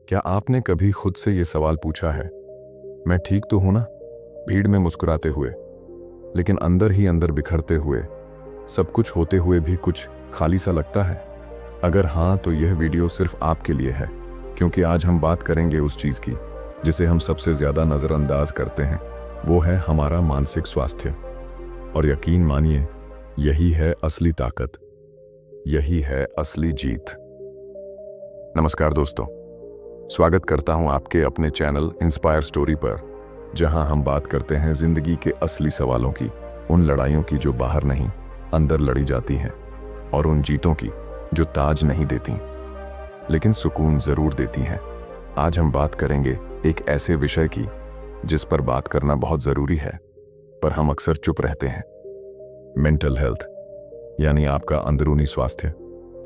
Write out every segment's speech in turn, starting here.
क्या आपने कभी खुद से ये सवाल पूछा है, मैं ठीक तो हूं ना? भीड़ में मुस्कुराते हुए, लेकिन अंदर ही अंदर बिखरते हुए, सब कुछ होते हुए भी कुछ खाली सा लगता है। अगर हाँ, तो यह वीडियो सिर्फ आपके लिए है, क्योंकि आज हम बात करेंगे उस चीज की जिसे हम सबसे ज्यादा नजरअंदाज करते हैं। वो है हमारा मानसिक स्वास्थ्य। और यकीन मानिए, यही है असली ताकत, यही है असली जीत। नमस्कार दोस्तों, स्वागत करता हूं आपके अपने चैनल इंस्पायर स्टोरी पर, जहां हम बात करते हैं जिंदगी के असली सवालों की, उन लड़ाइयों की जो बाहर नहीं अंदर लड़ी जाती हैं, और उन जीतों की जो ताज नहीं देती लेकिन सुकून जरूर देती हैं। आज हम बात करेंगे एक ऐसे विषय की जिस पर बात करना बहुत जरूरी है, पर हम अक्सर चुप रहते हैं। मेंटल हेल्थ, यानी आपका अंदरूनी स्वास्थ्य,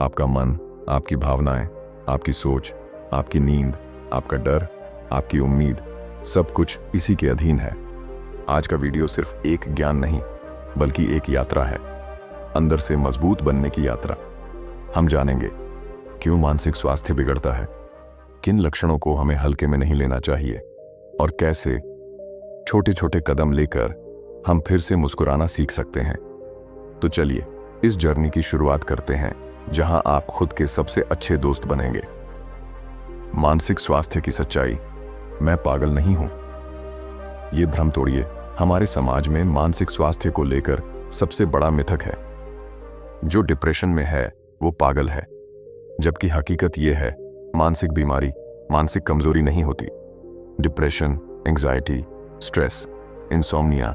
आपका मन, आपकी भावनाएं, आपकी सोच, आपकी नींद, आपका डर, आपकी उम्मीद, सब कुछ इसी के अधीन है। आज का वीडियो सिर्फ एक ज्ञान नहीं, बल्कि एक यात्रा है, अंदर से मजबूत बनने की यात्रा। हम जानेंगे क्यों मानसिक स्वास्थ्य बिगड़ता है, किन लक्षणों को हमें हल्के में नहीं लेना चाहिए, और कैसे छोटे छोटे कदम लेकर हम फिर से मुस्कुराना सीख सकते हैं। तो चलिए इस जर्नी की शुरुआत करते हैं, जहां आप खुद के सबसे अच्छे दोस्त बनेंगे। मानसिक स्वास्थ्य की सच्चाई, मैं पागल नहीं हूं। ये भ्रम तोड़िए। हमारे समाज में मानसिक स्वास्थ्य को लेकर सबसे बड़ा मिथक है, जो डिप्रेशन में है वो पागल है, जबकि हकीकत ये है, मानसिक बीमारी मानसिक कमजोरी नहीं होती। डिप्रेशन, एंजाइटी, स्ट्रेस, इंसोम्निया,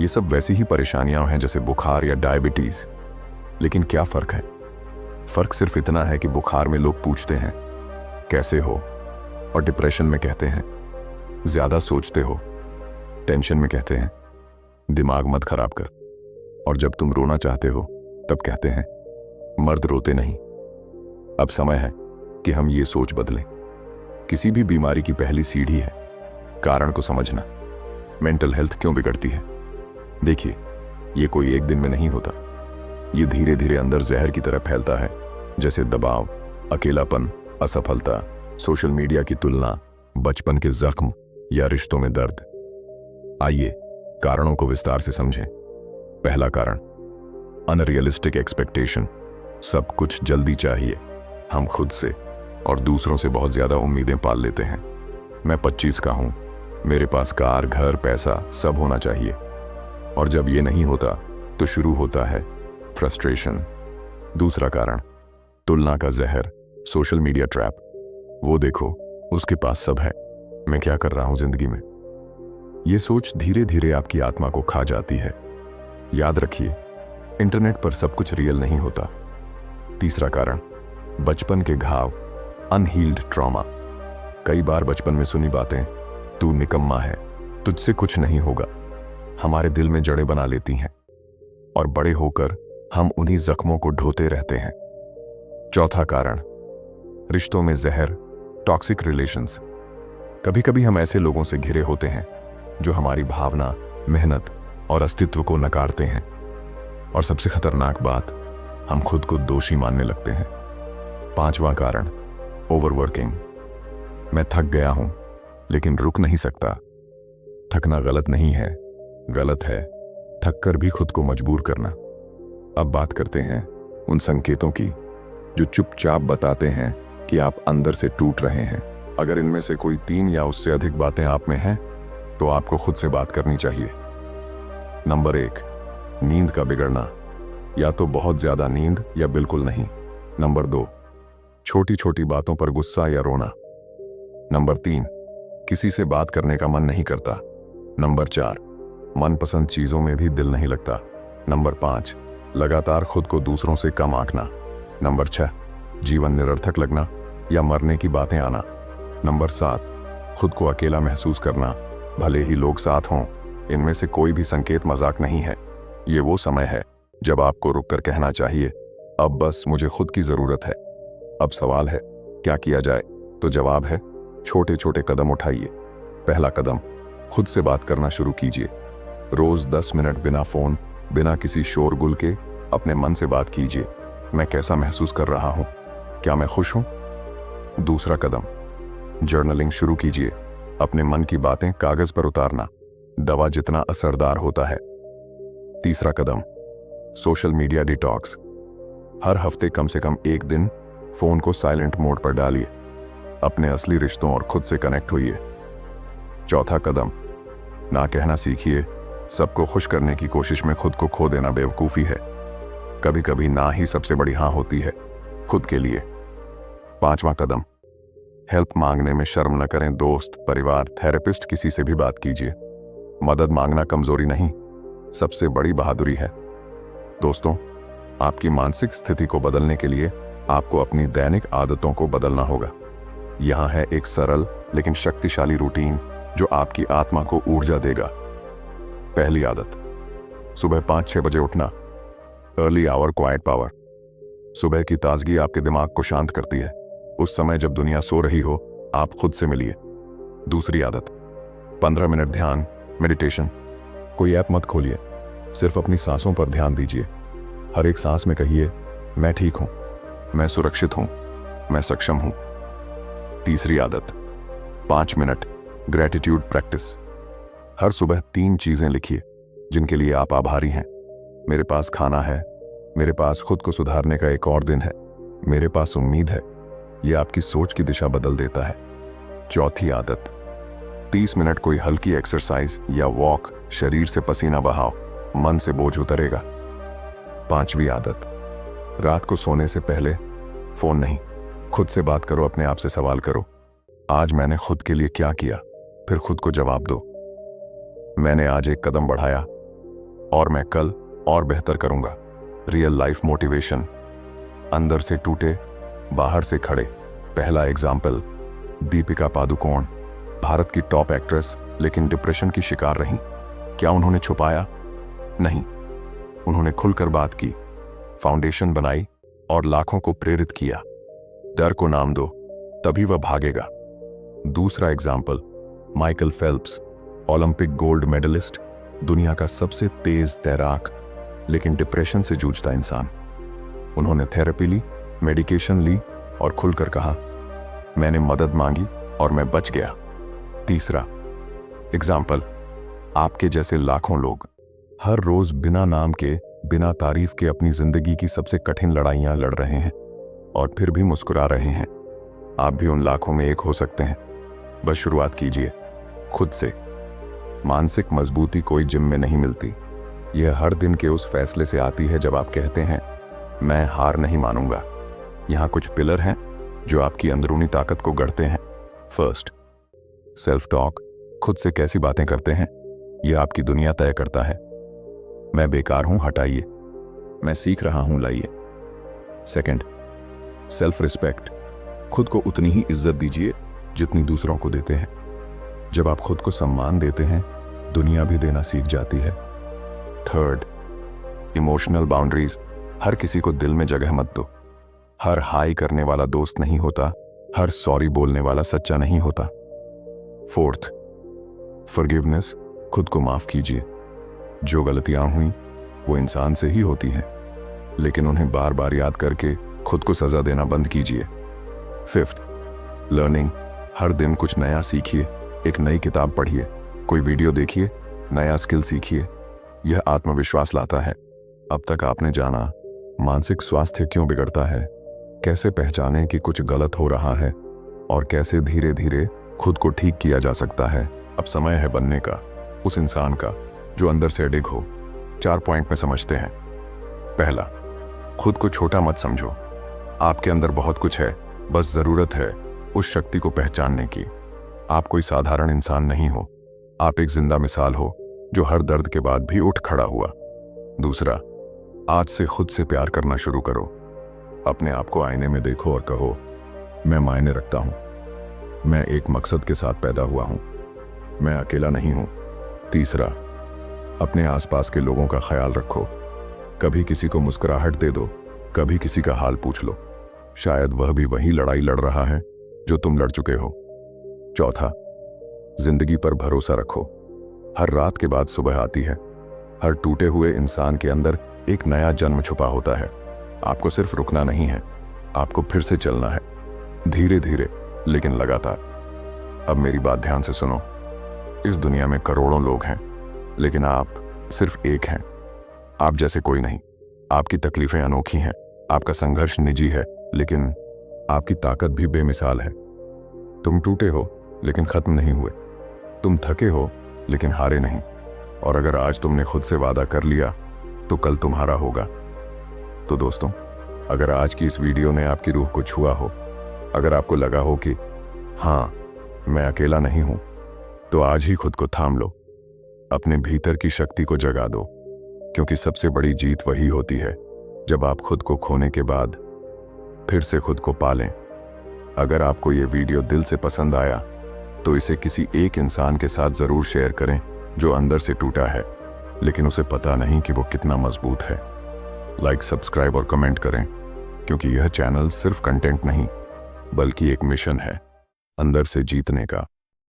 ये सब वैसी ही परेशानियां हैं जैसे बुखार या डायबिटीज। लेकिन क्या फर्क है? फर्क सिर्फ इतना है कि बुखार में लोग पूछते हैं कैसे हो, और डिप्रेशन में कहते हैं ज्यादा सोचते हो। टेंशन में कहते हैं दिमाग मत खराब कर, और जब तुम रोना चाहते हो तब कहते हैं मर्द रोते नहीं। अब समय है कि हम ये सोच बदलें। किसी भी बीमारी की पहली सीढ़ी है कारण को समझना। मेंटल हेल्थ क्यों बिगड़ती है? देखिए, ये कोई एक दिन में नहीं होता। ये धीरे धीरे अंदर जहर की तरह फैलता है, जैसे दबाव, अकेलापन, असफलता, सोशल मीडिया की तुलना, बचपन के जख्म या रिश्तों में दर्द। आइए कारणों को विस्तार से समझें। पहला कारण, अनरियलिस्टिक एक्सपेक्टेशन। सब कुछ जल्दी चाहिए। हम खुद से और दूसरों से बहुत ज्यादा उम्मीदें पाल लेते हैं। मैं 25 का हूं, मेरे पास कार, घर, पैसा सब होना चाहिए, और जब ये नहीं होता तो शुरू होता है फ्रस्ट्रेशन। दूसरा कारण, तुलना का जहर, सोशल मीडिया ट्रैप। वो देखो, उसके पास सब है, मैं क्या कर रहा हूं जिंदगी में? ये सोच धीरे धीरे आपकी आत्मा को खा जाती है। याद रखिए, इंटरनेट पर सब कुछ रियल नहीं होता। तीसरा कारण, बचपन के घाव, अनहील्ड ट्रॉमा। कई बार बचपन में सुनी बातें, तू निकम्मा है, तुझसे कुछ नहीं होगा, हमारे दिल में जड़ें बना लेती हैं, और बड़े होकर हम उन्हीं जख्मों को ढोते रहते हैं। चौथा कारण, रिश्तों में जहर, टॉक्सिक रिलेशंस। कभी कभी हम ऐसे लोगों से घिरे होते हैं जो हमारी भावना, मेहनत और अस्तित्व को नकारते हैं, और सबसे खतरनाक बात, हम खुद को दोषी मानने लगते हैं। पांचवा कारण, ओवरवर्किंग। मैं थक गया हूं, लेकिन रुक नहीं सकता। थकना गलत नहीं है, गलत है थक कर भी खुद को मजबूर करना। अब बात करते हैं उन संकेतों की जो चुपचाप बताते हैं कि आप अंदर से टूट रहे हैं। अगर इनमें से कोई 3 या उससे अधिक बातें आप में हैं, तो आपको खुद से बात करनी चाहिए। नंबर 1, नींद का बिगड़ना, या तो बहुत ज्यादा नींद या बिल्कुल नहीं। नंबर 2, छोटी छोटी बातों पर गुस्सा या रोना। नंबर 3, किसी से बात करने का मन नहीं करता। नंबर 4, मनपसंद चीजों में भी दिल नहीं लगता। नंबर 5, लगातार खुद को दूसरों से कम आंकना। नंबर 6, जीवन निरर्थक लगना या मरने की बातें आना। नंबर 7, खुद को अकेला महसूस करना, भले ही लोग साथ हों। इनमें से कोई भी संकेत मजाक नहीं है। ये वो समय है जब आपको रुककर कहना चाहिए, अब बस मुझे खुद की जरूरत है। अब सवाल है, क्या किया जाए? तो जवाब है, छोटे छोटे कदम उठाइए। पहला कदम, खुद से बात करना शुरू कीजिए। रोज 10 मिनट बिना फोन, बिना किसी शोरगुल के अपने मन से बात कीजिए। मैं कैसा महसूस कर रहा हूं? क्या मैं खुश हूं? दूसरा कदम, जर्नलिंग शुरू कीजिए। अपने मन की बातें कागज पर उतारना दवा जितना असरदार होता है। तीसरा कदम, सोशल मीडिया डिटॉक्स। हर हफ्ते कम से कम एक दिन फोन को साइलेंट मोड पर डालिए। अपने असली रिश्तों और खुद से कनेक्ट होइए। चौथा कदम, ना कहना सीखिए। सबको खुश करने की कोशिश में खुद को खो देना बेवकूफ़ी है। कभी कभी ना ही सबसे बड़ी हाँ होती है, खुद के लिए। पांचवा कदम, हेल्प मांगने में शर्म न करें। दोस्त, परिवार, थेरेपिस्ट, किसी से भी बात कीजिए। मदद मांगना कमजोरी नहीं, सबसे बड़ी बहादुरी है। दोस्तों, आपकी मानसिक स्थिति को बदलने के लिए आपको अपनी दैनिक आदतों को बदलना होगा। यहां है एक सरल लेकिन शक्तिशाली रूटीन जो आपकी आत्मा को ऊर्जा देगा। पहली आदत, सुबह 5-6 बजे उठना। Early hour quiet power. सुबह की ताजगी आपके दिमाग को शांत करती है। उस समय जब दुनिया सो रही हो, आप खुद से मिलिए। दूसरी आदत, 15 मिनट ध्यान, मेडिटेशन। कोई ऐप मत खोलिए, सिर्फ अपनी सांसों पर ध्यान दीजिए। हर एक सांस में कहिए, मैं ठीक हूं, मैं सुरक्षित हूं, मैं सक्षम हूं। तीसरी आदत, 5 मिनट ग्रेटिट्यूड प्रैक्टिस। हर सुबह 3 चीजें लिखिए जिनके लिए आप आभारी हैं। मेरे पास खाना है, मेरे पास खुद को सुधारने का एक और दिन है, मेरे पास उम्मीद है। यह आपकी सोच की दिशा बदल देता है। चौथी आदत, 30 मिनट कोई हल्की एक्सरसाइज या वॉक। शरीर से पसीना बहाओ, मन से बोझ उतरेगा। पांचवी आदत, रात को सोने से पहले फोन नहीं। खुद से बात करो, अपने आप से सवाल करो, आज मैंने खुद के लिए क्या किया? फिर खुद को जवाब दो, मैंने आज एक कदम बढ़ाया और मैं कल और बेहतर करूंगा। Real life motivation. अंदर से टूटे, बाहर से खड़े। पहला एग्जाम्पल, दीपिका पादुकोण, भारत की टॉप एक्ट्रेस, लेकिन डिप्रेशन की शिकार रहीं। क्या उन्होंने छुपाया? नहीं, उन्होंने खुलकर बात की, फाउंडेशन बनाई और लाखों को प्रेरित किया। डर को नाम दो, तभी वह भागेगा। दूसरा example, Michael Phelps, Olympic gold medallist, दुनिया का सबसे तेज तैराक, लेकिन डिप्रेशन से जूझता इंसान। उन्होंने थेरेपी ली, मेडिकेशन ली और खुलकर कहा, मैंने मदद मांगी और मैं बच गया। तीसरा एग्जाम्पल, आपके जैसे लाखों लोग हर रोज बिना नाम के, बिना तारीफ के अपनी जिंदगी की सबसे कठिन लड़ाइयां लड़ रहे हैं और फिर भी मुस्कुरा रहे हैं। आप भी उन लाखों में एक हो सकते हैं। बस शुरुआत कीजिए खुद से। मानसिक मजबूती कोई जिम में नहीं मिलती, यह हर दिन के उस फैसले से आती है जब आप कहते हैं, मैं हार नहीं मानूंगा। यहां कुछ पिलर हैं जो आपकी अंदरूनी ताकत को गढ़ते हैं। First, self talk. खुद से कैसी बातें करते हैं, यह आपकी दुनिया तय करता है। मैं बेकार हूं, हटाइए। मैं सीख रहा हूं, लाइए। Second, self respect. खुद को उतनी ही इज्जत दीजिए जितनी दूसरों को देते हैं। जब आप खुद को सम्मान देते हैं, दुनिया भी देना सीख जाती है। Third, emotional boundaries. हर किसी को दिल में जगह मत दो। हर हाई करने वाला दोस्त नहीं होता, हर सॉरी बोलने वाला सच्चा नहीं होता। Fourth, forgiveness. खुद को माफ कीजिए। जो गलतियां हुई वो इंसान से ही होती हैं, लेकिन उन्हें बार बार याद करके खुद को सजा देना बंद कीजिए। Fifth, learning. हर दिन कुछ नया सीखिए, एक नई किताब पढ़िए, कोई वीडियो देखिए, नया स्किल सीखिए। यह आत्मविश्वास लाता है। अब तक आपने जाना मानसिक स्वास्थ्य क्यों बिगड़ता है, कैसे पहचानें कि कुछ गलत हो रहा है और कैसे धीरे धीरे खुद को ठीक किया जा सकता है। अब समय है बनने का, उस इंसान का जो अंदर से अडिग हो। 4 पॉइंट में समझते हैं। पहला, खुद को छोटा मत समझो। आपके अंदर बहुत कुछ है, बस जरूरत है उस शक्ति को पहचानने की। आप कोई साधारण इंसान नहीं हो, आप एक जिंदा मिसाल हो जो हर दर्द के बाद भी उठ खड़ा हुआ। दूसरा, आज से खुद से प्यार करना शुरू करो। अपने आप को आईने में देखो और कहो, मैं मायने रखता हूं, मैं एक मकसद के साथ पैदा हुआ हूं, मैं अकेला नहीं हूं। तीसरा, अपने आसपास के लोगों का ख्याल रखो। कभी किसी को मुस्कुराहट दे दो, कभी किसी का हाल पूछ लो। शायद वह भी वही लड़ाई लड़ रहा है जो तुम लड़ चुके हो। चौथा, जिंदगी पर भरोसा रखो। हर रात के बाद सुबह आती है। हर टूटे हुए इंसान के अंदर एक नया जन्म छुपा होता है। आपको सिर्फ रुकना नहीं है, आपको फिर से चलना है, धीरे धीरे लेकिन लगातार। अब मेरी बात ध्यान से सुनो। इस दुनिया में करोड़ों लोग हैं, लेकिन आप सिर्फ एक हैं। आप जैसे कोई नहीं। आपकी तकलीफें अनोखी हैं, आपका संघर्ष निजी है, लेकिन आपकी ताकत भी बेमिसाल है। तुम टूटे हो लेकिन खत्म नहीं हुए। तुम थके हो लेकिन हारे नहीं। और अगर आज तुमने खुद से वादा कर लिया तो कल तुम्हारा होगा। तो दोस्तों, अगर आज की इस वीडियो ने आपकी रूह को छुआ हो, अगर आपको लगा हो कि हाँ, मैं अकेला नहीं हूं, तो आज ही खुद को थाम लो। अपने भीतर की शक्ति को जगा दो, क्योंकि सबसे बड़ी जीत वही होती है जब आप खुद को खोने के बाद फिर से खुद को पालें। अगर आपको ये वीडियो दिल से पसंद आया तो इसे किसी एक इंसान के साथ ज़रूर शेयर करें जो अंदर से टूटा है, लेकिन उसे पता नहीं कि वो कितना मजबूत है। लाइक, सब्सक्राइब और कमेंट करें, क्योंकि यह चैनल सिर्फ कंटेंट नहीं बल्कि एक मिशन है अंदर से जीतने का।